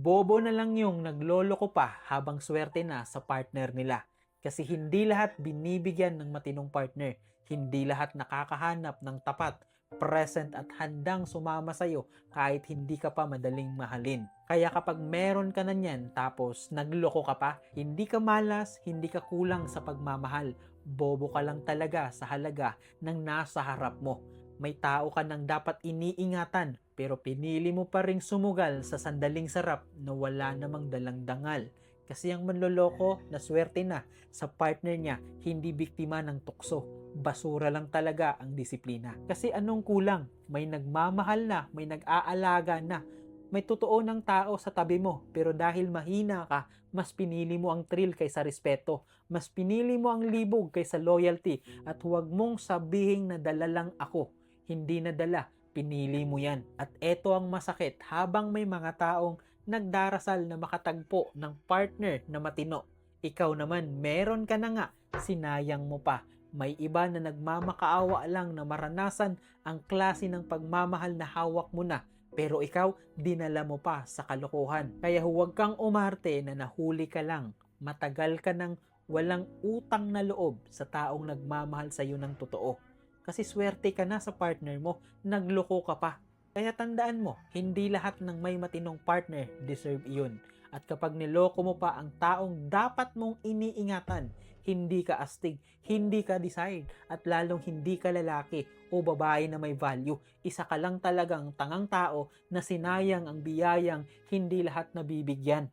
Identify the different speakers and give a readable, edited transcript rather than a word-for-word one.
Speaker 1: Bobo na lang yung nagloloko pa habang swerte na sa partner nila. Kasi hindi lahat binibigyan ng matinong partner. Hindi lahat nakakahanap ng tapat, present at handang sumama sa'yo kahit hindi ka pa madaling mahalin. Kaya kapag meron ka na niyan tapos nagloko ka pa, hindi ka malas, hindi ka kulang sa pagmamahal. Bobo ka lang talaga sa halaga ng nasa harap mo. May tao ka nang dapat iniingatan pero pinili mo pa ring sumugal sa sandaling sarap na wala namang dalang dangal. Kasi ang manloloko na swerte na sa partner niya, hindi biktima ng tukso. Basura lang talaga ang disiplina. Kasi anong kulang? May nagmamahal na, may nag-aalaga na. May totoo ng tao sa tabi mo, pero dahil mahina ka, mas pinili mo ang thrill kaysa respeto. Mas pinili mo ang libog kaysa loyalty. At huwag mong sabihin na dala lang ako. Hindi nadala, pinili mo yan. At eto ang masakit habang may mga taong nagdarasal na makatagpo ng partner na matino. Ikaw naman, meron ka na nga, sinayang mo pa. May iba na nagmamakaawa lang na maranasan ang klase ng pagmamahal na hawak mo na. Pero ikaw, dinala mo pa sa kalokohan. Kaya huwag kang umarte na nahuli ka lang. Matagal ka nang walang utang na loob sa taong nagmamahal sa iyo ng totoo. Kasi swerte ka na sa partner mo, nagloko ka pa. Kaya tandaan mo, hindi lahat ng may matinong partner deserve iyon. At kapag niloko mo pa ang taong dapat mong iniingatan, hindi ka astig, hindi ka decide, at lalong hindi ka lalaki o babae na may value. Isa ka lang talagang tangang tao na sinayang ang biyayang hindi lahat nabibigyan.